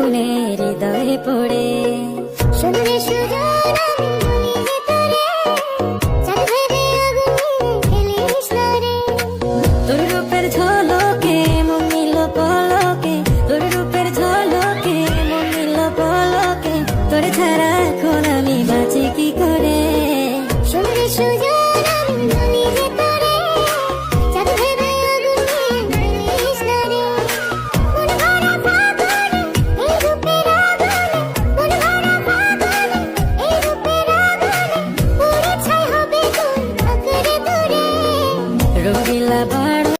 আগুনে হৃদয়ে পড়ে। শুনলে সুজন আমি বলি যে তোরে, চাঁদ ভেবে আগুনে ফেলিস না রে। তোর রূপের ঝলকে মন নিল পলকে, তোর রূপের ঝলকে মন নিল পলকে, তোর ছাড়া এখন আমি বাঁচি কি করে। শুনলে সুজন আমি বলি যে তোরে, চাঁদ ভেবে আগুনে ফেলিস না রে। মন ভরা ফাগুনে এই রূপের আগুনে, মন ভরা ফাগুনে এই রূপের আগুনে, পুড়ে ছাই হবে কোন আঁকড়ে দূরে। রঙিলা বাড়ো